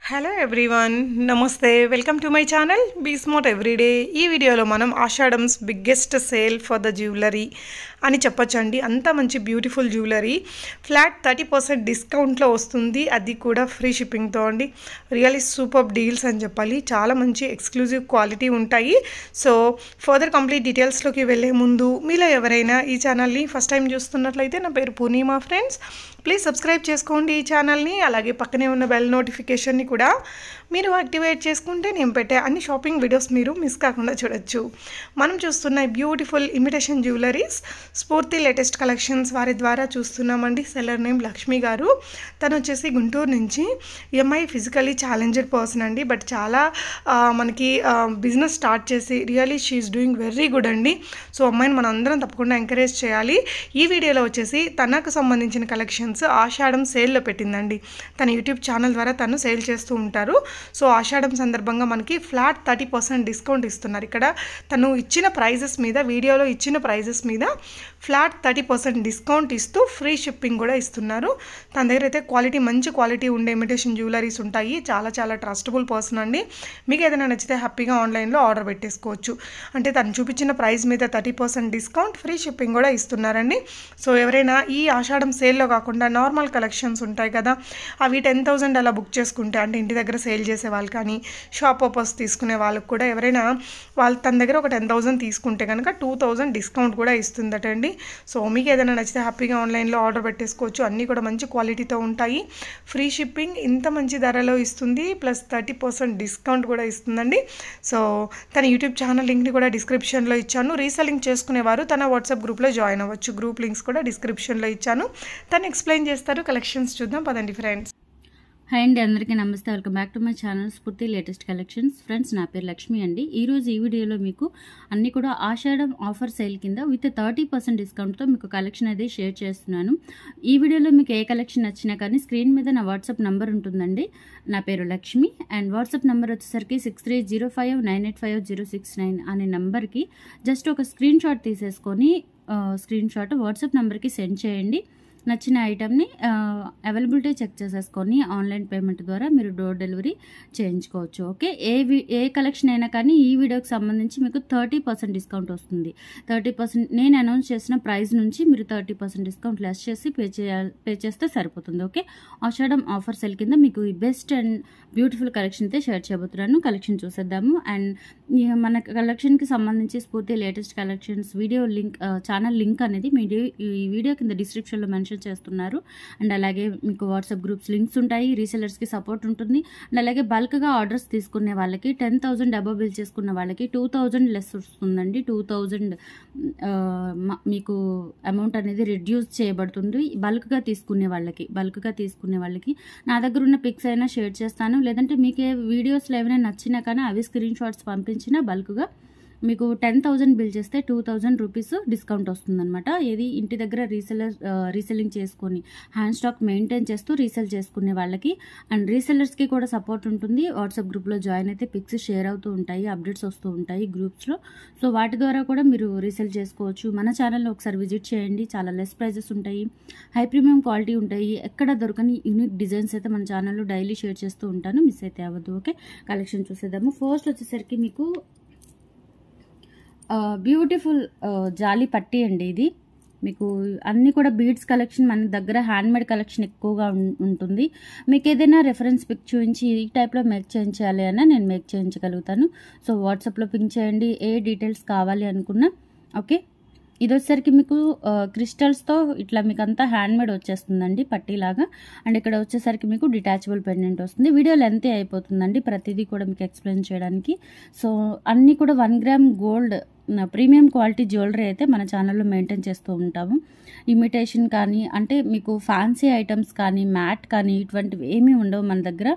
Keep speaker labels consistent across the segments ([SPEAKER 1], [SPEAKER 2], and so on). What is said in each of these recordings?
[SPEAKER 1] Hello everyone, namaste. Welcome to my channel be smart everyday. ఈ వీడియోలో మనం Ashadham's biggest sale for the jewellery అని చెప్పొచ్చండి. అంత మంచి బ్యూటిఫుల్ జ్యువెలరీ ఫ్లాట్ 30% డిస్కౌంట్లో వస్తుంది, అది కూడా ఫ్రీ షిప్పింగ్తో అండి. రియల్లీ సూపర్ డీల్స్ అని చెప్పాలి. చాలా మంచి ఎక్స్క్లూజివ్ క్వాలిటీ ఉంటాయి. సో ఫర్దర్ కంప్లీట్ డీటెయిల్స్లోకి వెళ్ళే ముందు మీలో ఎవరైనా ఈ ఛానల్ని ఫస్ట్ టైం చూస్తున్నట్లయితే, నా పేరు పూర్ణిమా ఫ్రెండ్స్, ప్లీజ్ సబ్స్క్రైబ్ చేసుకోండి ఈ ఛానల్ని. అలాగే పక్కనే ఉన్న బెల్ నోటిఫికేషన్ని కూడా మీరు యాక్టివేట్ చేసుకుంటే నేను పెట్టే అన్ని షాపింగ్ వీడియోస్ మీరు మిస్ కాకుండా చూడొచ్చు. మనం చూస్తున్న బ్యూటిఫుల్ ఇమిటేషన్ జ్యువెలరీస్ స్ఫూర్తి లేటెస్ట్ కలెక్షన్స్ వారి ద్వారా చూస్తున్నామండి. సెల్లర్ నేమ్ లక్ష్మి గారు. తను వచ్చేసి గుంటూరు నుంచి. ఎంఐ ఫిజికలీ ఛాలెంజ్డ్ పర్సన్ అండి, బట్ చాలా మనకి బిజినెస్ స్టార్ట్ చేసి really she's doing very good అండి. సో అమ్మాయిని మనం అందరం తప్పకుండా ఎంకరేజ్ చేయాలి. ఈ వీడియోలో వచ్చేసి తనకు సంబంధించిన కలెక్షన్స్ ఆషాఢం సేల్లో పెట్టిందండి. తన యూట్యూబ్ ఛానల్ ద్వారా తను సేల్ చేస్తూ ఉంటారు. సో ఆషాఢం సందర్భంగా మనకి ఫ్లాట్ 30% డిస్కౌంట్ ఇస్తున్నారు. ఇక్కడ తను ఇచ్చిన ప్రైజెస్ మీద, వీడియోలో ఇచ్చిన ప్రైజెస్ మీద ఫ్లాట్ 30% డిస్కౌంట్ ఇస్తూ ఫ్రీ షిప్పింగ్ కూడా ఇస్తున్నారు. తన దగ్గర అయితే క్వాలిటీ, మంచి క్వాలిటీ ఉండే ఇమిటేషన్ జ్యువెలరీస్ ఉంటాయి. చాలా చాలా ట్రస్టబుల్ పర్సన్ అండి. మీకు ఏదైనా నచ్చితే హ్యాపీగా ఆన్లైన్లో ఆర్డర్ పెట్టేసుకోవచ్చు. అంటే తను చూపించిన ప్రైస్ మీద 30% డిస్కౌంట్, ఫ్రీ షిప్పింగ్ కూడా ఇస్తున్నారండి. సో ఎవరైనా ఈ ఆషాఢం సేల్లో కాకుండా నార్మల్ కలెక్షన్స్ ఉంటాయి కదా, అవి 10,000 అలా బుక్ చేసుకుంటే, అంటే ఇంటి దగ్గర సేల్ చేసే వాళ్ళు కానీ షాప్ పర్పస్ తీసుకునే వాళ్ళకి కూడా ఎవరైనా వాళ్ళు తన దగ్గర ఒక 10,000 తీసుకుంటే కనుక 2,000 డిస్కౌంట్ కూడా ఇస్తుందట అండి. సో మీకు ఏదైనా నచ్చితే హ్యాపీగా ఆన్లైన్లో ఆర్డర్ పెట్టేసుకోవచ్చు. అన్నీ కూడా మంచి క్వాలిటీతో ఉంటాయి. ఫ్రీ షిప్పింగ్ ఇంత మంచి ధరలో ఇస్తుంది, ప్లస్ 30% డిస్కౌంట్ కూడా ఇస్తుందండి. సో తన యూట్యూబ్ ఛానల్ లింక్ని కూడా డిస్క్రిప్షన్లో ఇచ్చాను. రీసెల్లింగ్ చేసుకునేవారు తన వాట్సాప్ గ్రూప్లో జాయిన్ అవ్వచ్చు. గ్రూప్ లింక్స్ కూడా డిస్క్రిప్షన్లో ఇచ్చాను. తను ఎక్స్ప్లెయిన్ చేస్తారు. కలెక్షన్స్ చూద్దాం పదండి ఫ్రెండ్స్.
[SPEAKER 2] హాయ్ అండి, అందరికీ నమస్తే. Welcome back to my channel స్ఫూర్తి లేటెస్ట్ కలెక్షన్స్. ఫ్రెండ్స్, నా పేరు లక్ష్మి అండి. ఈరోజు ఈ వీడియోలో మీకు అన్ని కూడా ఆషాఢం ఆఫర్ సేల్ కింద విత్ 30% డిస్కౌంట్తో మీకు కలెక్షన్ అయితే షేర్ చేస్తున్నాను. ఈ వీడియోలో మీకు ఏ కలెక్షన్ నచ్చినా కానీ స్క్రీన్ మీద నా వాట్సాప్ నెంబర్ ఉంటుందండి. నా పేరు లక్ష్మి అండ్ వాట్సాప్ నెంబర్ వచ్చేసరికి 6305985069 అనే నెంబర్కి జస్ట్ ఒక స్క్రీన్ షాట్ తీసేసుకొని స్క్రీన్ షాట్ వాట్సాప్ నెంబర్కి సెండ్ చేయండి. నచ్చిన ఐటమ్ని అవైలబిలిటీ చెక్ చేసేసుకొని ఆన్లైన్ పేమెంట్ ద్వారా మీరు డోర్ డెలివరీ చేయించుకోవచ్చు. ఓకే, ఏ కలెక్షన్ అయినా కానీ ఈ వీడియోకి సంబంధించి మీకు 30% డిస్కౌంట్ వస్తుంది. 30% నేను అనౌన్స్ చేసిన ప్రైస్ నుంచి మీరు 30% డిస్కౌంట్ లెస్ చేసి పే చేస్తే సరిపోతుంది. ఓకే, ఆషాఢం ఆఫర్ సెల్ కింద మీకు ఈ బెస్ట్ అండ్ బ్యూటిఫుల్ కలెక్షన్ అయితే షేర్ చేయబోతున్నాను. కలెక్షన్ చూసేద్దాము. అండ్ మన కలెక్షన్కి సంబంధించి స్ఫూర్తి latest collections video link, channel link అనేది ఈ వీడియో కింద డిస్క్రిప్షన్లో మెన్షన్ చేస్తున్నారు. అండ్ అలాగే మీకు వాట్సాప్ గ్రూప్స్ లింక్స్ ఉంటాయి. రీసెలర్స్కి సపోర్ట్ ఉంటుంది. అండ్ అలాగే బల్క్గా ఆర్డర్స్ తీసుకునే వాళ్ళకి 10,000 డబ్బా బిల్ చేసుకున్న వాళ్ళకి 2,000 లెస్ వస్తుందండి. 2,000 మీకు అమౌంట్ అనేది రిడ్యూస్ చేయబడుతుంది బల్క్గా తీసుకునే వాళ్ళకి. నా దగ్గర ఉన్న పిక్స్ అయినా షేర్ చేస్తాను, లేదంటే మీకు ఏ వీడియోస్లో ఏమైనా నచ్చినా కానీ అవి స్క్రీన్ షాట్స్ పంపించినా బల్క్గా మీకు 10,000 బిల్ చేస్తే 2,000 రూపీస్ డిస్కౌంట్ వస్తుందన్నమాట. ఇది ఇంటి దగ్గర రీసెల్లింగ్ చేసుకొని హ్యాండ్ స్టాక్ మెయింటైన్ చేస్తూ రీసెల్ చేసుకునే వాళ్ళకి. అండ్ రీసెల్లర్స్కి కూడా సపోర్ట్ ఉంటుంది. వాట్సాప్ గ్రూప్లో జాయిన్ అయితే పిక్స్ షేర్ అవుతూ ఉంటాయి, అప్డేట్స్ వస్తూ ఉంటాయి గ్రూప్స్లో. సో వాటి ద్వారా కూడా మీరు రీసెల్ చేసుకోవచ్చు. మన ఛానల్లో ఒకసారి విజిట్ చేయండి. చాలా లెస్ ప్రైజెస్ ఉంటాయి, హై ప్రీమియం క్వాలిటీ ఉంటాయి. ఎక్కడ దొరకని యూనిక్ డిజైన్స్ అయితే మన ఛానల్లో డైలీ షేర్ చేస్తూ ఉంటాను, మిస్ అయితే అవ్వద్దు. ఓకే, కలెక్షన్ చూసేద్దాము. ఫస్ట్ వచ్చేసరికి మీకు బ్యూటిఫుల్ జాలీ పట్టీ అండి. ఇది మీకు అన్నీ కూడా బీడ్స్ కలెక్షన్, మన దగ్గర హ్యాండ్మేడ్ కలెక్షన్ ఎక్కువగా ఉంటుంది. మీకు ఏదైనా రెఫరెన్స్ పిక్ చూపించి ఈ టైప్లో మేక్ చేయించాలి అన్నా నేను మేక్ చేయించగలుగుతాను. సో వాట్సాప్లో పింక్ చేయండి ఏ డీటెయిల్స్ కావాలి అనుకున్నా. ఓకే, ఇది వచ్చేసరికి మీకు క్రిస్టల్స్తో ఇట్లా మీకు అంతా హ్యాండ్మేడ్ వచ్చేస్తుందండి పట్టీలాగా. అండ్ ఇక్కడ వచ్చేసరికి మీకు డిటాచబుల్ పెండెంట్ వస్తుంది. వీడియో లెంత్ అయిపోతుందండి ప్రతిదీ కూడా మీకు ఎక్స్ప్లెయిన్ చేయడానికి. సో అన్నీ కూడా 1 gram gold premium quality jewellery అయితే మన ఛానల్లో మెయింటైన్ చేస్తూ ఉంటాము. ఇమిటేషన్ కానీ, అంటే మీకు ఫ్యాన్సీ ఐటమ్స్ కానీ, మ్యాట్ కానీ ఇటువంటివి ఏమీ ఉండవు మన దగ్గర.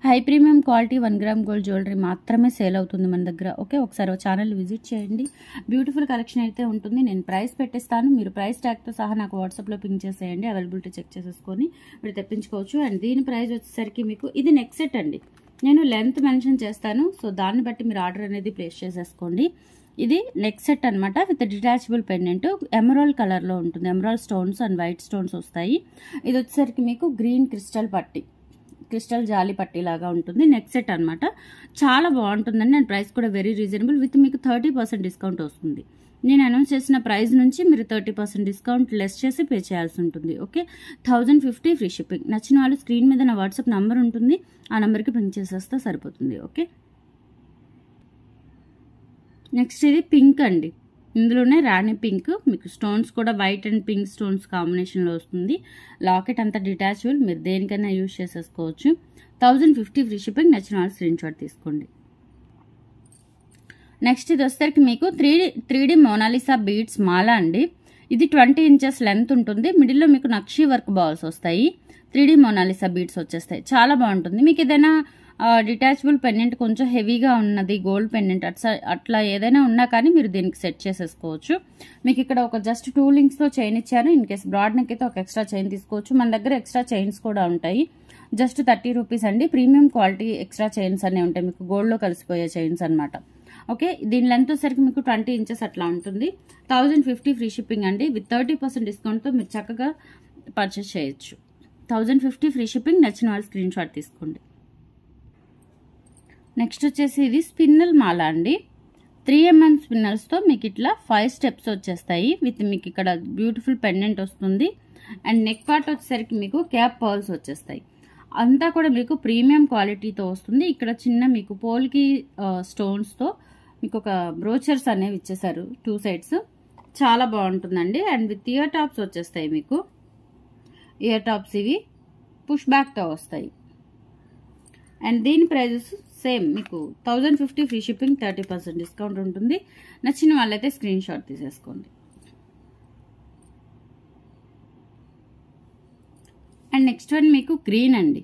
[SPEAKER 2] High premium quality 1 gram gold jewellery మాత్రమే సేల్ అవుతుంది మన దగ్గర. ఓకే, ఒకసారి ఛానల్ విజిట్ చేయండి. బ్యూటిఫుల్ కలెక్షన్ అయితే ఉంటుంది. నేను ప్రైస్ పెట్టిస్తాను, మీరు ప్రైస్ ట్యాగ్తో సహా నాకు వాట్సాప్లో పింక్ చేసేయండి. అవైలబిలిటీ చెక్ చేసేసుకొని మీరు తెప్పించుకోవచ్చు. అండ్ దీని ప్రైస్ వచ్చేసరికి మీకు ఇది నెక్ సెట్ అండి. నేను లెంత్ మెన్షన్ చేస్తాను, సో దాన్ని బట్టి మీరు ఆర్డర్ అనేది ప్లేస్ చేసేసుకోండి. ఇది నెక్ సెట్ అనమాట విత్ డిటాచబుల్ పెండెంట్. ఎమరాల్డ్ కలర్లో ఉంటుంది. Emerald stones and white stones వస్తాయి. ఇది వచ్చేసరికి మీకు గ్రీన్ క్రిస్టల్ పట్టి, క్రిస్టల్ జాలి పట్టీ లాగా ఉంటుంది. నెక్ సెట్ అనమాట. చాలా బాగుంటుందండి. అండ్ ప్రైస్ కూడా వెరీ రీజనబుల్. విత్ మీకు 30% డిస్కౌంట్ వస్తుంది. నేను అనౌన్స్ చేసిన ప్రైస్ నుంచి మీరు 30% డిస్కౌంట్ లెస్ చేసి పే చేయాల్సి ఉంటుంది. Okay, 1050 free shipping. నచ్చిన వాళ్ళు స్క్రీన్ మీద నా వాట్సాప్ నంబర్ ఉంటుంది, ఆ నెంబర్కి పింక్ చేసేస్తే సరిపోతుంది. ఓకే, నెక్స్ట్ ఇది పింక్ అండి. ఇందులోనే రాణి పింక్, మీకు స్టోన్స్ కూడా వైట్ అండ్ పింక్ స్టోన్స్ కాంబినేషన్లో వస్తుంది. లాకెట్ అంతా డిటాచబుల్, మీరు దేనికైనా యూజ్ చేసేసుకోవచ్చు. 1050 ఫ్రీ షిప్పింగ్. నచ్చిన వాళ్ళు స్క్రీన్ షాట్ తీసుకోండి. నెక్స్ట్ ఇది వచ్చేసరికి మీకు 3D మోనాలిసా బీడ్స్ మాల అండి. ఇది 20 ఇంచెస్ లెంత్ ఉంటుంది. మిడిల్లో మీకు నక్షి వర్క్ బాల్స్ వస్తాయి. 3D మోనాలిసా బీడ్స్ వచ్చేస్తాయి. చాలా బాగుంటుంది. మీకు ఏదైనా డిటాచబుల్ పెండెంట్ కొంచెం హెవీగా ఉన్నది, గోల్డ్ పెండెంట్ అట్లా ఏదైనా ఉన్నా కానీ మీరు దీనికి సెట్ చేసేసుకోవచ్చు. మీకు ఇక్కడ ఒక జస్ట్ 2 లింక్స్తో చైన్ ఇచ్చాను. ఇన్ కేస్ బ్రాడ్ నెక్ అయితే ఒక ఎక్స్ట్రా చైన్ తీసుకోవచ్చు. మన దగ్గర ఎక్స్ట్రా చైన్స్ కూడా ఉంటాయి. జస్ట్ 30 రూపీస్ అండి. ప్రీమియం క్వాలిటీ ఎక్స్ట్రా చైన్స్ అనే ఉంటాయి, మీకు గోల్డ్లో కలిసిపోయే చైన్స్ అనమాట. ఓకే, దీని లెంత్ వచ్చేసరికి మీకు 20 ఇంచెస్ అట్లా ఉంటుంది. 1050 ఫ్రీ షిప్పింగ్ అండి. విత్ 30% డిస్కౌంట్తో మీరు చక్కగా పర్చేస్ చేయొచ్చు. 1050 ఫ్రీ షిప్పింగ్. నచ్చిన వాళ్ళు స్క్రీన్ షాట్ తీసుకోండి. నెక్స్ట్ వచ్చేసి ఇది స్పిన్నల్ మాల అండి. 3mm స్పిన్నల్స్తో మీకు ఇట్లా 5 స్టెప్స్ వచ్చేస్తాయి. విత్ మీకు ఇక్కడ బ్యూటిఫుల్ పెండెంట్ వస్తుంది. అండ్ నెక్ పార్ట్ వచ్చేసరికి మీకు క్యాప్ పర్ల్స్ వచ్చేస్తాయి. అంతా కూడా మీకు ప్రీమియం క్వాలిటీతో వస్తుంది. ఇక్కడ చిన్న మీకు పోల్కి స్టోన్స్తో మీకు ఒక బ్రోచర్స్ అనేవి ఇచ్చేసారు 2 సైడ్స్. చాలా బాగుంటుందండి. అండ్ విత్ ఇయర్ టాప్స్ వచ్చేస్తాయి. మీకు ఇయర్ టాప్స్ ఇవి పుష్ బ్యాక్తో వస్తాయి. అండ్ దీని ప్రైజెస్ సేమ్ మీకు 1050 ఫ్రీ షిప్పింగ్, 30% డిస్కౌంట్ ఉంటుంది. నచ్చిన వాళ్ళైతే స్క్రీన్ షాట్ తీసేసుకోండి. అండ్ నెక్స్ట్ వన్ మీకు గ్రీన్ అండి.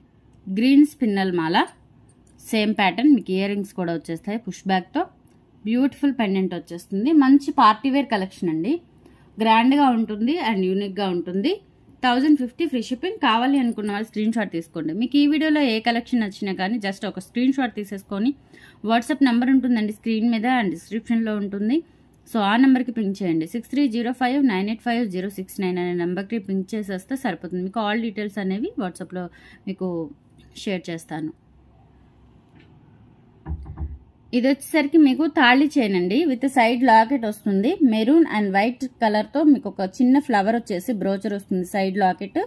[SPEAKER 2] గ్రీన్ స్పిన్నల్ మాల, సేమ్ ప్యాటర్న్, మీకు ఇయర్ రింగ్స్ కూడా వచ్చేస్తాయి పుష్ బ్యాక్తో. బ్యూటిఫుల్ పెండెంట్ వచ్చేస్తుంది. మంచి పార్టీ వేర్ కలెక్షన్ అండి. గ్రాండ్గా ఉంటుంది అండ్ యూనిక్గా ఉంటుంది. 1050 ఫ్రీ షిప్పింగ్. కావాలి అనుకున్న వాళ్ళు స్క్రీన్ షాట్ తీసుకోండి. మీకు ఈ వీడియోలో ఏ కలెక్షన్ నచ్చినా కానీ జస్ట్ ఒక స్క్రీన్ షాట్ తీసేసుకొని వాట్సాప్ నెంబర్ ఉంటుందండి స్క్రీన్ మీద అండ్ డిస్క్రిప్షన్లో ఉంటుంది. సో ఆ నెంబర్కి పింక్ చేయండి. 6305985069 అనే నెంబర్కి పింక్ చేసేస్తే సరిపోతుంది. మీకు ఆల్ డీటెయిల్స్ అనేవి వాట్సాప్లో మీకు షేర్ చేస్తాను. ఇది వచ్చేసరికి మీకు తాళి చైన్ అండి. విత్ సైడ్ లాకెట్ వస్తుంది. మెరూన్ అండ్ వైట్ కలర్తో మీకు ఒక చిన్న ఫ్లవర్ వచ్చేసి బ్రోచర్ వస్తుంది, సైడ్ లాకెట్.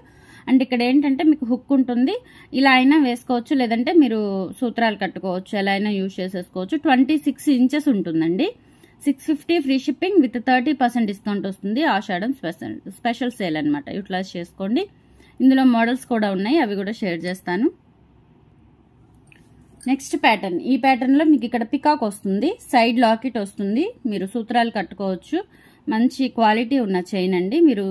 [SPEAKER 2] అండ్ ఇక్కడ ఏంటంటే మీకు హుక్ ఉంటుంది. ఇలా అయినా వేసుకోవచ్చు, లేదంటే మీరు సూత్రాలు కట్టుకోవచ్చు, ఎలా అయినా యూజ్ చేసేసుకోవచ్చు. 26 ఇంచెస్ ఉంటుందండి. 650 ఫ్రీ షిప్పింగ్ విత్ 30% డిస్కౌంట్ వస్తుంది. ఆషాఢం స్పెషల్ సేల్ అనమాట. యూటిలైజ్ చేసుకోండి. ఇందులో మోడల్స్ కూడా ఉన్నాయి, అవి కూడా షేర్ చేస్తాను. Next pattern. ఈ ప్యాటర్న్లో మీకు ఇక్కడ పికాక్ వస్తుంది, సైడ్ లాకెట్ వస్తుంది, మీరు సూత్రాలు కట్టుకోవచ్చు. మంచి క్వాలిటీ ఉన్న చైన్ అండి. మీరు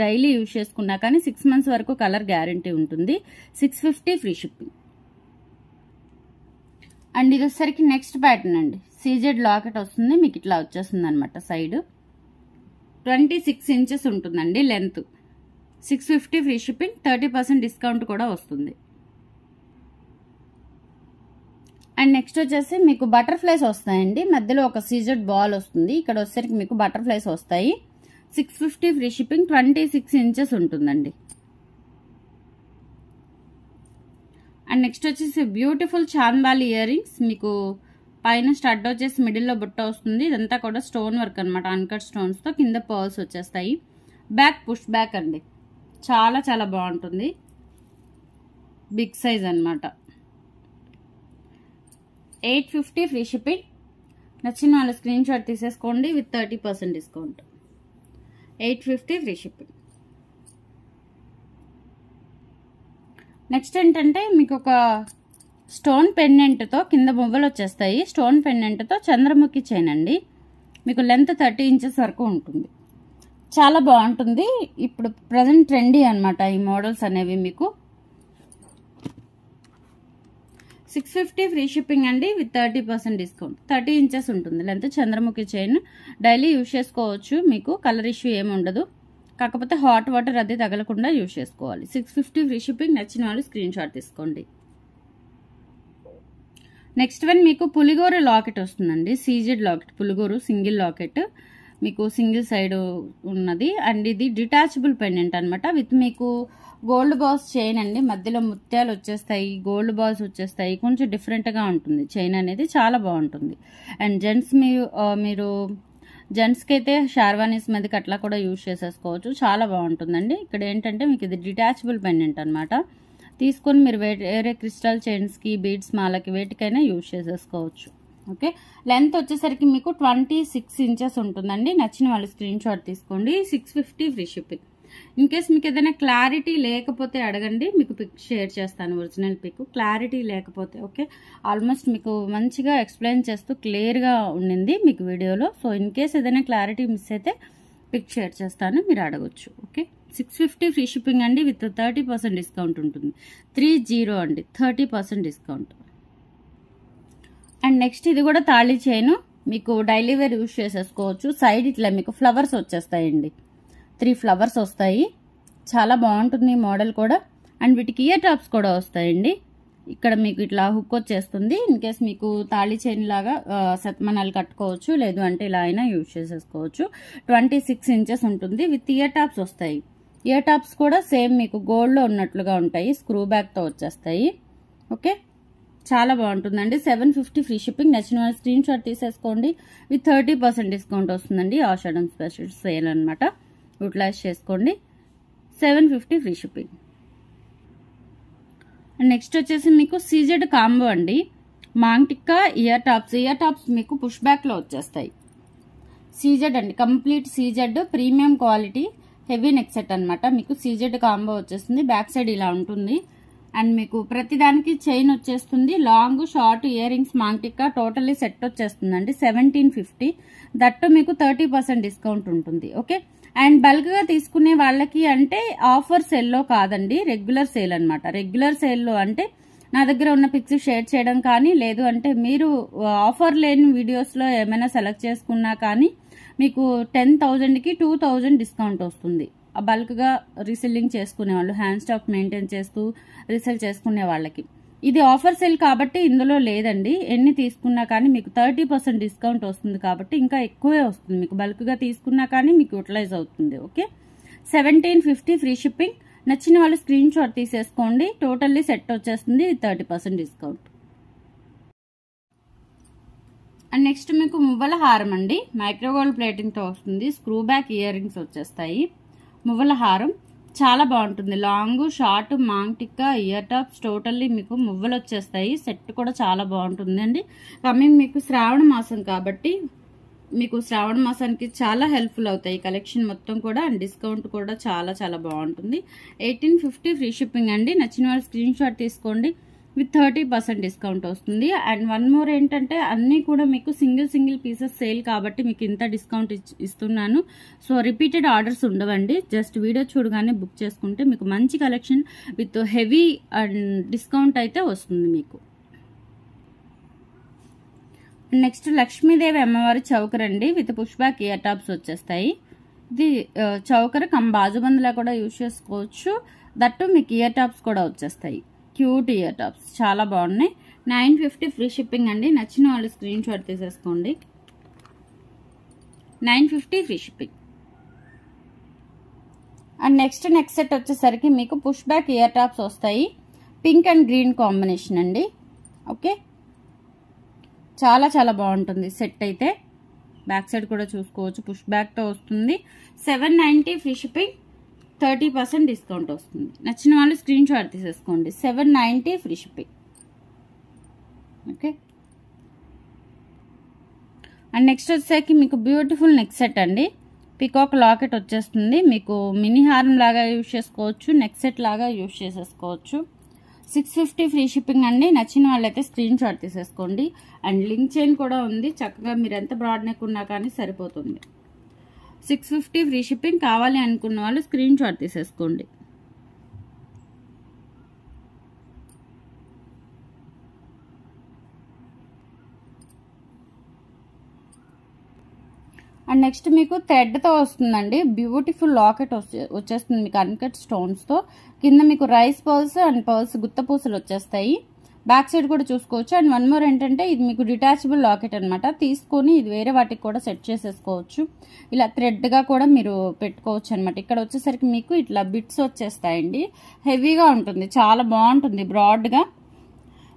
[SPEAKER 2] డైలీ యూజ్ చేసుకున్నా కానీ 6 మంత్స్ వరకు కలర్ గ్యారంటీ ఉంటుంది. 650 ఫ్రీ షిప్పింగ్. అండ్ ఇది వచ్చేసరికి నెక్స్ట్ ప్యాటర్న్ అండి. సీజెడ్ లాకెట్ వస్తుంది, మీకు ఇట్లా వచ్చేస్తుంది అనమాట. సైడ్ 26 ఇంచెస్ ఉంటుందండి లెంత్. 650 ఫ్రీ షిప్పింగ్, 30% డిస్కౌంట్ కూడా వస్తుంది. అండ్ నెక్స్ట్ వచ్చేసి మీకు బటర్ఫ్లైస్ వస్తాయండి. మధ్యలో ఒక సీజెడ్ బాల్ వస్తుంది. ఇక్కడ వచ్చేసరికి మీకు బటర్ఫ్లైస్ వస్తాయి. 650 ఫ్రీ షిప్పింగ్, 26 ఇంచెస్ ఉంటుందండి. అండ్ నెక్స్ట్ వచ్చేసి బ్యూటిఫుల్ చాంద్బాలి ఇయర్ రింగ్స్. మీకు పైన స్టడ్ వచ్చేసి మిడిల్లో బుట్ట వస్తుంది. ఇదంతా కూడా స్టోన్ వర్క్ అనమాట, అన్కట్ స్టోన్స్తో. కింద పర్ల్స్ వచ్చేస్తాయి. బ్యాక్ పుష్ బ్యాక్ అండి. చాలా చాలా బాగుంటుంది. బిగ్ సైజ్ అనమాట. 850 ఫ్రీ షిప్పింగ్. నచ్చిన వాళ్ళ స్క్రీన్ షాట్ తీసేసుకోండి with 30% discount. 850 free shipping. Next ఏంటంటే మీకు ఒక స్టోన్ పెండెంట్తో కింద మువ్వలు వచ్చేస్తాయి. స్టోన్ పెండెంట్తో చంద్రముఖి చైన్ అండి. మీకు లెంత్ 30 ఇంచెస్ వరకు ఉంటుంది. చాలా బాగుంటుంది. ఇప్పుడు ప్రజెంట్ ట్రెండీ అనమాట ఈ మోడల్స్ అనేవి. మీకు 650 ఫ్రీ షిప్పింగ్ అండి విత్ 30% డిస్కౌంట్. 30 ఇంచెస్ ఉంటుంది length. Chandramukhi chain daily use చేసుకోవచ్చు. మీకు కలర్ ఇష్యూ ఏమి ఉండదు. కాకపోతే హాట్ వాటర్ అది తగలకుండా యూజ్ చేసుకోవాలి. 650 ఫ్రీ షిప్పింగ్. నచ్చిన వాళ్ళు స్క్రీన్ షాట్ తీసుకోండి. నెక్స్ట్ వన్ మీకు పులిగోరు లాకెట్ వస్తుందండి. సీజెడ్ లాకెట్, పులిగోరు సింగిల్ లాకెట్. మీకు సింగిల్ సైడ్ ఉన్నది. అండ్ ఇది డిటాచబుల్ పెండెంట్ అనమాట. విత్ మీకు గోల్డ్ బాల్స్ చైన్ అండి, మధ్యలో ముత్యాలు వచ్చేస్తాయి, గోల్డ్ బాల్స్ వచ్చేస్తాయి. కొంచెం డిఫరెంట్గా ఉంటుంది చైన్ అనేది, చాలా బాగుంటుంది. అండ్ మీరు జెంట్స్కి అయితే షార్వానీస్ మీదకి అట్లా కూడా యూజ్ చేసేసుకోవచ్చు, చాలా బాగుంటుందండి. ఇక్కడ ఏంటంటే మీకు ఇది డిటాచబుల్ పెండెంట్ అనమాట. తీసుకొని మీరు వేరే క్రిస్టల్ చైన్స్కి, బీడ్స్ మాలకి వేటికైనా యూజ్ చేసేసుకోవచ్చు. ఓకే, లెంత్ వచ్చేసరికి మీకు 26 ఇంచెస్ ఉంటుందండి. నచ్చిన వాళ్ళు స్క్రీన్ షాట్ తీసుకోండి. 650 ఫ్రీ షిప్పింగ్. ఇన్ కేస్ మీకు ఏదైనా క్లారిటీ లేకపోతే అడగండి, మీకు పిక్ షేర్ చేస్తాను, ఒరిజినల్ పిక్. క్లారిటీ లేకపోతే ఓకే, ఆల్మోస్ట్ మీకు మంచిగా ఎక్స్ప్లెయిన్ చేస్తూ క్లియర్గా ఉండింది మీకు వీడియోలో. సో ఇన్ కేస్ ఏదైనా క్లారిటీ మిస్ అయితే పిక్ షేర్ చేస్తాను, మీరు అడగొచ్చు. ఓకే, 650 ఫ్రీ షిప్పింగ్ అండి, విత్ 30% డిస్కౌంట్ ఉంటుంది. 30 అండి, 30% డిస్కౌంట్. అండ్ నెక్స్ట్ ఇది కూడా తాళీ చైన్, మీకు డైలీ వేర్ యూజ్ చేసేసుకోవచ్చు. సైడ్ ఇట్లా మీకు ఫ్లవర్స్ వచ్చేస్తాయండి, 3 ఫ్లవర్స్ వస్తాయి. చాలా బాగుంటుంది మోడల్ కూడా. అండ్ వీటికి ఇయర్ టాప్స్ కూడా వస్తాయండి. ఇక్కడ మీకు ఇట్లా హుక్ వచ్చేస్తుంది. ఇన్ కేస్ మీకు తాళీ చైన్ లాగా శతమానాలు కట్టుకోవచ్చు, లేదు అంటే ఇలా అయినా యూజ్ చేసేసుకోవచ్చు. 26 ఇంచెస్ ఉంటుంది, విత్ ఇయర్ టాప్స్ వస్తాయి. ఇయర్ టాప్స్ కూడా సేమ్ మీకు గోల్డ్లో ఉన్నట్లుగా ఉంటాయి, స్క్రూ బ్యాక్తో వచ్చేస్తాయి. ఓకే, చాలా బాగుంటుందండి. 750 ఫ్రీ షిప్పింగ్. నచ్చిన వాళ్ళు స్క్రీన్ షాట్ తీసేసుకోండి. విత్ 30% డిస్కౌంట్ వస్తుందండి. ఆషాఢం స్పెషల్ సేల్ అనమాట, యూటిలైజ్ చేసుకోండి. 750 ఫ్రీ షిప్పింగ్. అండ్ నెక్స్ట్ వచ్చేసి మీకు సీజెడ్ కాంబో అండి. మాంగ్ టిక్కా ఇయర్ టాప్స్ మీకు పుష్ బ్యాక్లో వచ్చేస్తాయి. సీజెడ్ అండి, complete CZ premium quality heavy neck set అనమాట. మీకు సీజెడ్ కాంబో వచ్చేస్తుంది. బ్యాక్ సైడ్ ఇలా ఉంటుంది. అండ్ మీకు ప్రతిదానికి చైన్ వచ్చేస్తుంది. Long short earrings maang tikka totally set వచ్చేస్తుందండి. 1750. దట్టు మీకు 30% డిస్కౌంట్ ఉంటుంది. ఓకే, అండ్ బల్క్ గా తీసుకునే వాళ్ళకి అంటే ఆఫర్ సేల్లో కాదండి, రెగ్యులర్ సేల్ అనమాట. రెగ్యులర్ సేల్లో అంటే నా దగ్గర ఉన్న పిక్స్ షేర్ చేయడం కానీ, లేదు అంటే మీరు ఆఫర్ లేని వీడియోస్లో ఏమైనా సెలెక్ట్ చేసుకున్నా కానీ మీకు 10,000కి 2,000 డిస్కౌంట్ వస్తుంది. బల్క్ గా రీసెల్లింగ్ చేసుకునే వాళ్ళు, హ్యాండ్ స్టాక్ మెయింటైన్ చేస్తూ రీసెల్ చేసుకునే వాళ్ళకి. ఇది ఆఫర్ సేల్ కాబట్టి ఇందులో లేదండి. ఎన్ని తీసుకున్నా కానీ మీకు 30% డిస్కౌంట్ వస్తుంది కాబట్టి ఇంకా ఎక్కువే వస్తుంది. మీకు బల్క్ గా తీసుకున్నా కానీ మీకు యూటిలైజ్ అవుతుంది. Okay, 1750 free shipping. నచ్చిన వాళ్ళు స్క్రీన్ షాట్ తీసేసుకోండి. టోటల్లీ సెట్ వచ్చేస్తుంది, 30% డిస్కౌంట్. అండ్ నెక్స్ట్ మీకు మువ్వల హారం అండి, మైక్రోగోల్డ్ ప్లేటింగ్ తో వస్తుంది. స్క్రూ బ్యాక్ ఇయర్ రింగ్స్ వచ్చేస్తాయి. మువ్వల హారం చాలా బాగుంటుంది. Long short maang tikka ear tops totally మీకు మువ్వలు వచ్చేస్తాయి. సెట్ కూడా చాలా బాగుంటుంది అండి. కమింగ్ మీకు శ్రావణ మాసం కాబట్టి మీకు శ్రావణ మాసానికి చాలా హెల్ప్ఫుల్ అవుతాయి కలెక్షన్ మొత్తం కూడా. అండ్ డిస్కౌంట్ కూడా చాలా చాలా బాగుంటుంది. 1850 ఫ్రీ షిప్పింగ్ అండి. నచ్చిన వాళ్ళు స్క్రీన్ షాట్ తీసుకోండి. విత్ 30% డిస్కౌంట్ వస్తుంది. అండ్ వన్ మోర్ ఏంటంటే అన్నీ కూడా మీకు సింగిల్ పీసెస్ సేల్ కాబట్టి మీకు ఇంత డిస్కౌంట్ ఇస్తున్నాను. సో రిపీటెడ్ ఆర్డర్స్ ఉండవండి. జస్ట్ వీడియో చూడగానే బుక్ చేసుకుంటే మీకు మంచి collection with heavy and discount అయితే వస్తుంది మీకు. నెక్స్ట్ లక్ష్మీదేవి అమ్మవారి చౌకర్ అండి, with push back ear tops వచ్చేస్తాయి. ఇది చౌకర్ కమ్ బాజుబందులా కూడా యూజ్ చేసుకోవచ్చు. దట్టు మీకు ఇయర్ టాప్స్ కూడా వచ్చేస్తాయి. క్యూట్ ఇయర్ టాప్స్ చాలా బాగున్నాయి. 950 ఫ్రీ షిప్పింగ్ అండి. నచ్చిన వాళ్ళు స్క్రీన్ షాట్ తీసేసుకోండి. 950 free shipping. And next set వచ్చేసరికి మీకు పుష్ బ్యాక్ ఇయర్ టాప్స్ వస్తాయి. పింక్ అండ్ గ్రీన్ కాంబినేషన్ అండి. ఓకే, చాలా చాలా బాగుంటుంది సెట్ అయితే. బ్యాక్ సైడ్ కూడా చూసుకోవచ్చు, పుష్ బ్యాక్తో వస్తుంది. 790 ఫ్రీ షిప్పింగ్, 30% డిస్కౌంట్ వస్తుంది. నచ్చిన వాళ్ళు స్క్రీన్ షాట్ తీసేసుకోండి. 790 free shipping. Okay, and next వచ్చేసరికి మీకు బ్యూటిఫుల్ నెక్ సెట్ అండి. పికాక్ లాకెట్ వచ్చేస్తుంది. మీకు మినీ హారం లాగా యూజ్ చేసుకోవచ్చు, నెక్ సెట్ లాగా యూజ్ చేసేసుకోవచ్చు. 650 ఫ్రీ షిప్పింగ్ అండి. నచ్చిన వాళ్ళైతే స్క్రీన్ షాట్ తీసేసుకోండి. అండ్ లింక్ చైన్ కూడా ఉంది, చక్కగా మీరు ఎంత బ్రాడ్ నెక్ ఉన్నా కానీ సరిపోతుంది. 650 ఫ్రీ షిప్పింగ్. కావాలి అనుకున్న వాళ్ళు స్క్రీన్ షాట్ తీసేసుకోండి. అండ్ నెక్స్ట్ మీకు థ్రెడ్తో వస్తుందండి. బ్యూటిఫుల్ లాకెట్ వచ్చేస్తుంది మీకు అన్కట్ స్టోన్స్తో. కింద మీకు రైస్ పర్ల్స్ అండ్ పర్ల్స్ గుత్త పూసలు వచ్చేస్తాయి. బ్యాక్ సైడ్ కూడా చూసుకోవచ్చు. అండ్ వన్ మోర్ ఏంటంటే ఇది మీకు డిటాచబుల్ లాకెట్ అనమాట. తీసుకొని ఇది వేరే వాటికి కూడా సెట్ చేసేసుకోవచ్చు. ఇలా థ్రెడ్గా కూడా మీరు పెట్టుకోవచ్చు అనమాట. ఇక్కడ వచ్చేసరికి మీకు ఇట్లా బిట్స్ వచ్చేస్తాయండి. హెవీగా ఉంటుంది, చాలా బాగుంటుంది. బ్రాడ్గా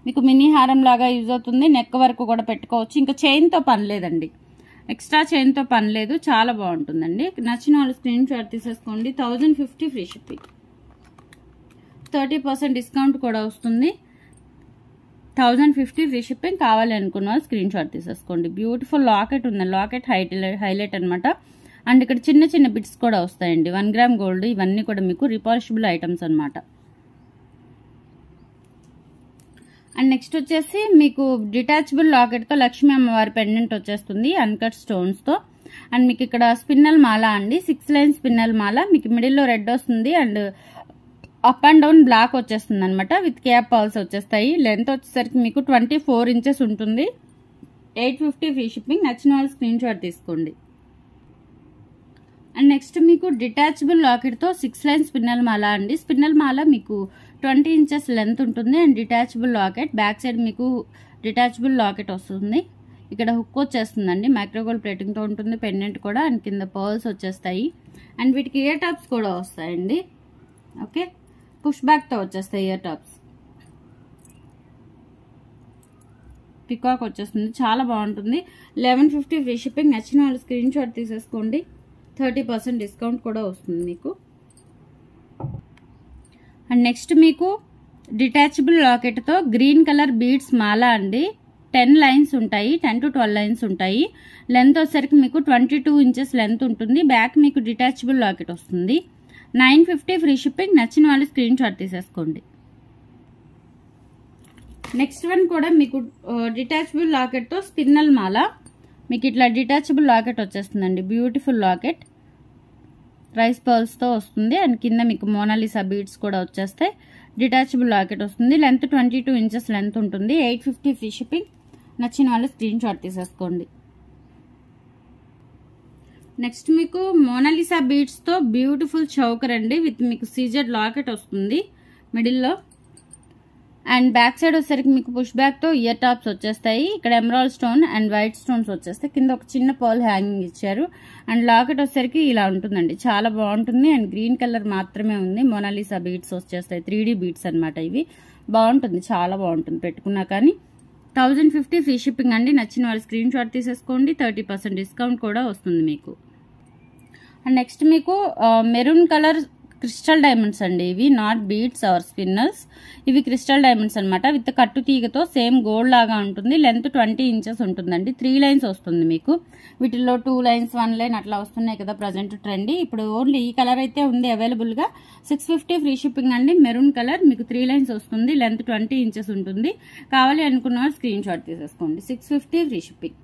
[SPEAKER 2] మీకు మినీ హారం లాగా యూజ్ అవుతుంది. నెక్ వరకు కూడా పెట్టుకోవచ్చు. ఇంకా చైన్తో పని లేదండి, ఎక్స్ట్రా చైన్తో పని లేదు. చాలా బాగుంటుందండి. నచ్చిన వాళ్ళు స్క్రీన్ షాట్ తీసేసుకోండి. 1050 ఫ్రీ షిప్పింగ్, 30% డిస్కౌంట్ కూడా వస్తుంది. 1050 ఫ్రీ షిప్పింగ్. కావాలి అనుకున్న వాళ్ళు స్క్రీన్ షాట్ తీసేసుకోండి. బ్యూటిఫుల్ లాకెట్ ఉంది, లాకెట్ హైలైట్ అనమాట. అండ్ ఇక్కడ చిన్న చిన్న బిట్స్ కూడా వస్తాయండి. 1 గ్రామ్ గోల్డ్, ఇవన్నీ కూడా మీకు రిపాలిషబుల్ ఐటమ్స్ అనమాట. అండ్ నెక్స్ట్ వచ్చేసి మీకు డిటాచబుల్ లాకెట్తో లక్ష్మీ అమ్మవారి పెండెంట్ వచ్చేస్తుంది అన్కట్ స్టోన్స్తో. అండ్ మీకు ఇక్కడ స్పిన్నల్ మాల అండి, 6 లైన్ స్పిన్నల్ మాల. మీకు మిడిల్లో రెడ్ వస్తుంది and up and down black వచ్చేస్తుంది అనమాట. విత్ క్యాప్ పర్ల్స్ వచ్చేస్తాయి. లెంత్ వచ్చేసరికి మీకు 24 ఇంచెస్ ఉంటుంది. 850 ఫ్రీ షిప్పింగ్. నచ్చిన వాళ్ళు స్క్రీన్ షాట్ తీసుకోండి. అండ్ నెక్స్ట్ మీకు డిటాచబుల్ లాకెట్తో 6 లైన్ స్పిన్నల్ మాల అండి. స్పిన్నల్ మాల మీకు 20 ఇంచెస్ లెంత్ ఉంటుంది. And detachable locket. Back side మీకు డిటాచబుల్ లాకెట్ వస్తుంది. ఇక్కడ హుక్ వచ్చేస్తుందండి, మైక్రోగోల్డ్ ప్లేటింగ్తో ఉంటుంది. పెండెంట్ కూడా అండ్ కింద పర్ల్స్ వచ్చేస్తాయి. అండ్ వీటికి ఇయర్ టాప్స్ కూడా వస్తాయండి. ఓకే, పుష్ బ్యాక్తో వచ్చేస్తాయి ఇయర్ టాప్స్. పికాక్ వచ్చేస్తుంది, చాలా బాగుంటుంది. 1150 ఫ్రీ షిప్పింగ్. నచ్చిన వాళ్ళు స్క్రీన్ షాట్ తీసేసుకోండి. 30% డిస్కౌంట్ కూడా వస్తుంది మీకు. అండ్ నెక్స్ట్ మీకు డిటాచబుల్ లాకెట్తో గ్రీన్ కలర్ బీడ్స్ మాల అండి. 10 లైన్స్ ఉంటాయి, 10 to 12 లైన్స్ ఉంటాయి. లెంత్ వచ్చేసరికి మీకు 22 ఇంచెస్ లెంత్ ఉంటుంది. బ్యాక్ మీకు డిటాచబుల్ లాకెట్ వస్తుంది. 950 ఫ్రీ షిప్పింగ్. నచ్చిన వాళ్ళు స్క్రీన్ షాట్ తీసేసుకోండి. నెక్స్ట్ వన్ కూడా మీకు డిటాచబుల్ లాకెట్తో స్పిన్నల్ మాల. మీకు ఇట్లా డిటాచబుల్ లాకెట్ వచ్చేస్తుందండి. బ్యూటిఫుల్ లాకెట్ రైస్ పర్ల్స్తో వస్తుంది. అండ్ కింద మీకు మోనాలిసా బీడ్స్ కూడా వచ్చేస్తాయి. డిటాచబుల్ లాకెట్ వస్తుంది. లెంత్ 22 ఇంచెస్ లెంత్ ఉంటుంది. 850 ఫ్రీ షిప్పింగ్. నచ్చిన వాళ్ళు స్క్రీన్ షాట్ తీసేసుకోండి. నెక్స్ట్ మీకు మోనాలిసా బీడ్స్తో బ్యూటిఫుల్ చౌకర్ అండి. విత్ మీకు సీజెడ్ లాకెట్ వస్తుంది మిడిల్లో. అండ్ బ్యాక్ సైడ్ వచ్చేసరికి మీకు పుష్ బ్యాక్తో ఇయర్ టాప్స్ వచ్చేస్తాయి. ఇక్కడ emerald stone and white stones వచ్చేస్తాయి. కింద ఒక చిన్న పర్ల్ హ్యాంగింగ్ ఇచ్చారు. అండ్ లాకెట్ వచ్చేసరికి ఇలా ఉంటుందండి, చాలా బాగుంటుంది. అండ్ గ్రీన్ కలర్ మాత్రమే ఉంది. మోనాలిసా బీడ్స్ వచ్చేస్తాయి, 3D బీడ్స్ అనమాట. ఇవి బాగుంటుంది, చాలా బాగుంటుంది పెట్టుకున్నా కానీ. 1050 ఫ్రీ షిప్పింగ్ అండి. నచ్చిన వాళ్ళు స్క్రీన్ షాట్ తీసేసుకోండి. 30% డిస్కౌంట్ కూడా వస్తుంది మీకు. అండ్ నెక్స్ట్ మీకు మెరూన్ కలర్ క్రిస్టల్ డైమండ్స్ అండి. ఇవి నాట్ బీడ్స్ ఆర్ స్పిన్నల్స్, ఇవి క్రిస్టల్ డైమండ్స్ అనమాట. విత్ కట్టు తీగతో సేమ్ గోల్డ్ లాగా ఉంటుంది. లెంత్ 20 ఇంచెస్ ఉంటుందండి. 3 లైన్స్ వస్తుంది మీకు. వీటిల్లో 2 లైన్స్ 1 లైన్ అట్లా వస్తున్నాయి కదా ప్రజెంట్ ట్రెండ్. ఇప్పుడు ఓన్లీ ఈ కలర్ అయితే ఉంది అవైలబుల్గా. 650 ఫ్రీ షిప్పింగ్ అండి. మెరూన్ కలర్ మీకు 3 లైన్స్ వస్తుంది. లెంత్ 20 ఇంచెస్ ఉంటుంది. కావాలి అనుకున్న స్క్రీన్ షాట్ తీసేసుకోండి. 650 ఫ్రీ షిప్పింగ్.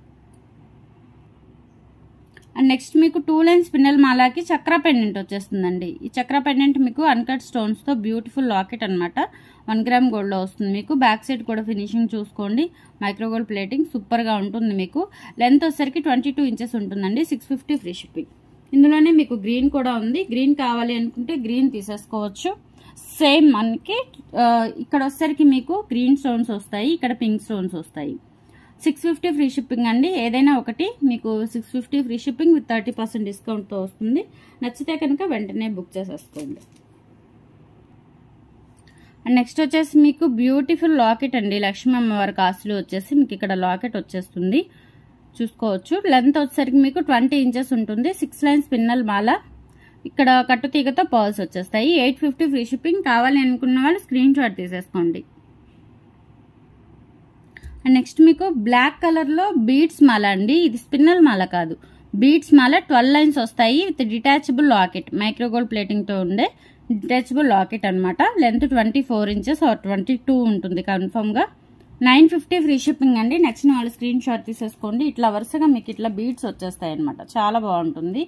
[SPEAKER 2] అండ్ నెక్స్ట్ మీకు 2 లైన్ స్పిన్నల్ మాలాకి చక్ర పెండెంట్ వచ్చేస్తుందండి. ఈ చక్ర పెండెంట్ మీకు అన్కట్ స్టోన్స్తో బ్యూటిఫుల్ లాకెట్ అనమాట. 1 గ్రామ్ గోల్డ్లో వస్తుంది మీకు. బ్యాక్ సైడ్ కూడా ఫినిషింగ్ చూసుకోండి. మైక్రోగోల్డ్ ప్లేటింగ్ సూపర్గా ఉంటుంది మీకు. లెంత్ వచ్చేసరికి 22 ఇంచెస్ ఉంటుందండి. 650 ఫ్రీ షిప్పింగ్. ఇందులోనే మీకు గ్రీన్ కూడా ఉంది. గ్రీన్ కావాలి అనుకుంటే గ్రీన్ తీసేసుకోవచ్చు. సేమ్ మనకి ఇక్కడ వచ్చేసరికి మీకు గ్రీన్ స్టోన్స్ వస్తాయి, ఇక్కడ పింక్ స్టోన్స్ వస్తాయి. 650 ఫ్రీ షిప్పింగ్ అండి. ఏదైనా ఒకటి మీకు 650 ఫ్రీ షిప్పింగ్ విత్ 30% డిస్కౌంట్తో వస్తుంది. నచ్చితే కనుక వెంటనే బుక్ చేసేసుకోండి. అండ్ నెక్స్ట్ వచ్చేసి మీకు బ్యూటిఫుల్ లాకెట్ అండి. లక్ష్మీ అమ్మవారి కాసులు వచ్చేసి మీకు ఇక్కడ లాకెట్ వచ్చేస్తుంది, చూసుకోవచ్చు. లెంత్ వచ్చేసరికి మీకు 20 ఇంచెస్ ఉంటుంది. 6 లైన్ స్పిన్నల్ మాల. ఇక్కడ కట్టు తీగతో పర్ల్స్ వచ్చేస్తాయి. 850 ఫ్రీ షిప్పింగ్. కావాలి అనుకున్న వాళ్ళు స్క్రీన్ షాట్ తీసేసుకోండి. అండ్ నెక్స్ట్ మీకు బ్లాక్ కలర్లో బీడ్స్ మాల అండి. ఇది స్పిన్నల్ మాల కాదు, బీడ్స్ మాల. 12 లైన్స్ వస్తాయి విత్ డిటాచబుల్ లాకెట్. మైక్రోగోల్డ్ ప్లేటింగ్తో ఉండే డిటాచబుల్ లాకెట్ అనమాట. లెంత్ 24 ఇంచెస్ ఆర్ 22 ఉంటుంది కన్ఫర్మ్గా. 950 ఫ్రీ షిప్పింగ్ అండి. నచ్చిన వాళ్ళు స్క్రీన్ షాట్ తీసేసుకోండి. ఇట్లా వరుసగా మీకు ఇట్లా బీడ్స్ వచ్చేస్తాయి అనమాట, చాలా బాగుంటుంది.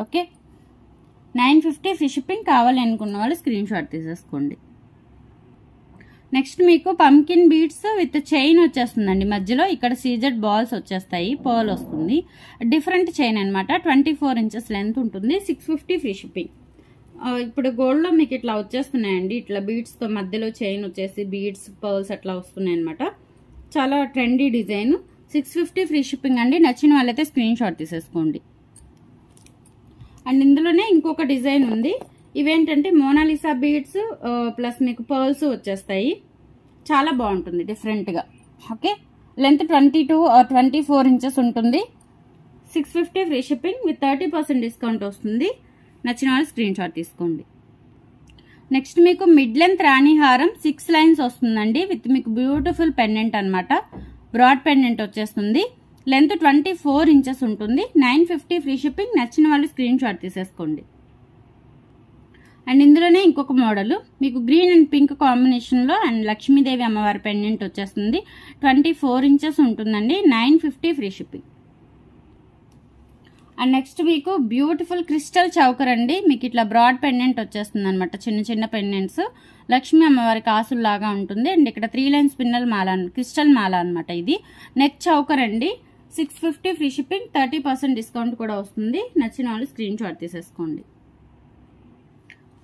[SPEAKER 2] Okay, 950 free shipping. కావాలి అనుకున్న వాళ్ళు స్క్రీన్ షాట్ తీసేసుకోండి. నెక్స్ట్ మీకు పంకిన్ బీడ్స్ విత్ చైన్ వచ్చేస్తుందండి. మధ్యలో ఇక్కడ సీజెడ్ బాల్స్ వచ్చేస్తాయి, పర్ల్ వస్తుంది. డిఫరెంట్ చైన్ అనమాట. 24 ఇంచెస్ లెంత్ ఉంటుంది. 650 ఫ్రీ షిప్పింగ్. ఇప్పుడు గోల్డ్లో మీకు ఇట్లా వచ్చేస్తున్నాయండి, ఇట్లా బీడ్స్తో మధ్యలో చైన్ వచ్చేసి బీడ్స్ పర్ల్స్ అట్లా వస్తున్నాయి అనమాట. చాలా ట్రెండీ డిజైన్. 650 ఫ్రీ షిప్పింగ్ అండి. నచ్చిన వాళ్ళైతే స్క్రీన్ షాట్ తీసేసుకోండి. అండ్ ఇందులోనే ఇంకొక డిజైన్ ఉంది. ఇవేంటంటే మోనాలిసా బీడ్స్ ప్లస్ మీకు పర్ల్స్ వచ్చేస్తాయి. చాలా బాగుంటుంది డిఫరెంట్గా. ఓకే, లెంత్ 22 or 24 ఇంచెస్ ఉంటుంది. 650 ఫ్రీ షిప్పింగ్ విత్ 30% డిస్కౌంట్ వస్తుంది. నచ్చిన వాళ్ళు స్క్రీన్ షాట్ తీసుకోండి. నెక్స్ట్ మీకు మిడ్ లెంత్ రాణి హారం 6 లైన్స్ వస్తుందండి విత్ మీకు బ్యూటిఫుల్ పెండెంట్ అనమాట. బ్రాడ్ పెండెంట్ వచ్చేస్తుంది. లెంత్ 24 ఇంచెస్ ఉంటుంది. 950 ఫ్రీ షిప్పింగ్. నచ్చిన వాళ్ళు స్క్రీన్ షాట్ తీసేసుకోండి. అండ్ ఇందులోనే ఇంకొక మోడల్ మీకు గ్రీన్ అండ్ పింక్ కాంబినేషన్లో అండ్ లక్ష్మీదేవి అమ్మవారి పెండెంట్ వచ్చేస్తుంది. 24 ఇంచెస్ ఉంటుందండి. 950 ఫ్రీ షిప్పింగ్. అండ్ నెక్స్ట్ మీకు బ్యూటిఫుల్ క్రిస్టల్ చౌకర్ అండి. మీకు ఇట్లా బ్రాడ్ పెండెంట్ వచ్చేస్తుంది అనమాట. చిన్న చిన్న పెండెంట్స్ లక్ష్మీ అమ్మవారి కాసుల్లాగా ఉంటుంది. అండ్ ఇక్కడ 3 లైన్ స్పిన్నల్ మాల, క్రిస్టల్ మాల అనమాట. ఇది నెక్ చౌకర్ అండి. 650 ఫ్రీ షిప్పింగ్. 30% డిస్కౌంట్ కూడా వస్తుంది. నచ్చిన వాళ్ళు స్క్రీన్ షాట్ తీసేసుకోండి.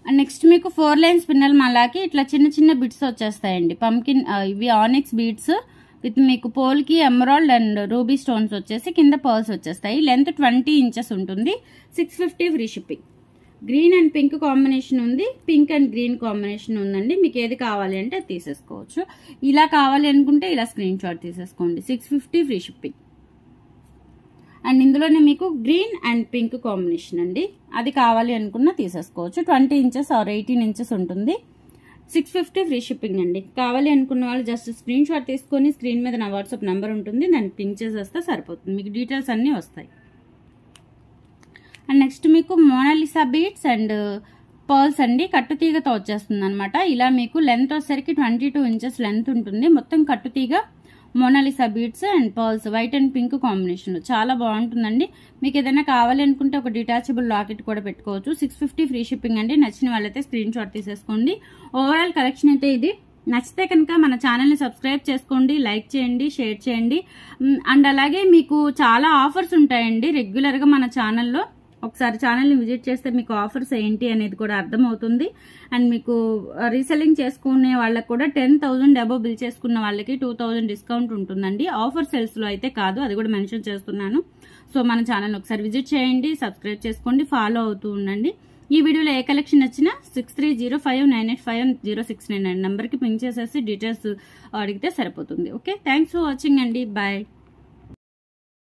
[SPEAKER 2] అండ్ నెక్స్ట్ మీకు 4 లైన్ స్పిన్నల్ మాలాకి ఇట్లా చిన్న చిన్న బిట్స్ వచ్చేస్తాయండి. పంకిన్ ఇవి ఆనిక్స్ బీడ్స్ విత్ మీకు పోల్కి ఎమరాల్డ్ అండ్ రూబీ స్టోన్స్ వచ్చేసి కింద పర్ల్స్ వచ్చేస్తాయి. లెంత్ 20 ఇంచెస్ ఉంటుంది. 650 free shipping. Green and pink combination ఉంది. పింక్ అండ్ గ్రీన్ కాంబినేషన్ ఉందండి. మీకు ఏది కావాలి అంటే అది తీసేసుకోవచ్చు. ఇలా కావాలి అనుకుంటే ఇలా స్క్రీన్ షాట్ తీసేసుకోండి. 650 ఫ్రీ షిప్పింగ్. అండ్ ఇందులోనే మీకు గ్రీన్ అండ్ పింక్ కాంబినేషన్ అండి. అది కావాలి అనుకున్నా తీసేసుకోవచ్చు. 20 ఇంచెస్ ఆర్ 18 ఇంచెస్ ఉంటుంది. 650 ఫ్రీ షిప్పింగ్ అండి. కావాలి అనుకున్న వాళ్ళు జస్ట్ స్క్రీన్ షాట్ తీసుకొని స్క్రీన్ మీద నా వాట్సాప్ నెంబర్ ఉంటుంది, దాన్ని పింక్ చేసేస్తే సరిపోతుంది. మీకు డీటెయిల్స్ అన్నీ వస్తాయి. అండ్ నెక్స్ట్ మీకు మోనాలిసా బీడ్స్ అండ్ పర్ల్స్ అండి. కట్టుతీగతో వచ్చేస్తుంది అనమాట. ఇలా మీకు లెంత్ వచ్చేసరికి 22 ఇంచెస్ లెంత్ ఉంటుంది. మొత్తం కట్టుతీగ Monalisa beads and pearls white and pink combination చాలా బాగుంటుందండి. మీకు ఏదైనా కావాలి అనుకుంటే ఒక డిటాచబుల్ లాకెట్ కూడా పెట్టుకోవచ్చు. 650 ఫ్రీ షిప్పింగ్ అండి. నచ్చిన వాళ్ళైతే స్క్రీన్ షాట్ తీసేసుకోండి. ఓవరాల్ కలెక్షన్ అయితే ఇది. నచ్చితే కనుక మన ఛానల్ని సబ్స్క్రైబ్ చేసుకోండి, లైక్ చేయండి, షేర్ చేయండి. అండ్ అలాగే మీకు చాలా ఆఫర్స్ ఉంటాయండి రెగ్యులర్గా మన ఛానల్లో. ఒకసారి ఛానల్ని విజిట్ చేస్తే మీకు ఆఫర్స్ ఏంటి అనేది కూడా అర్థమవుతుంది. అండ్ మీకు రీసెల్లింగ్ చేసుకునే వాళ్ళకి కూడా 10,000 అబోవ్ బిల్ చేసుకున్న వాళ్ళకి 2,000 డిస్కౌంట్ ఉంటుందండి. ఆఫర్ సేల్స్లో అయితే కాదు, అది కూడా మెన్షన్ చేస్తున్నాను. సో మన ఛానల్ని ఒకసారి విజిట్ చేయండి, సబ్స్క్రైబ్ చేసుకోండి, ఫాలో అవుతూ ఉండండి. ఈ వీడియోలో ఏ కలెక్షన్ వచ్చినా 6305985069 నెంబర్కి పింక్ చేసేసి డీటెయిల్స్ అడిగితే సరిపోతుంది. ఓకే, థ్యాంక్స్ ఫర్ వాచింగ్ అండి. బాయ్.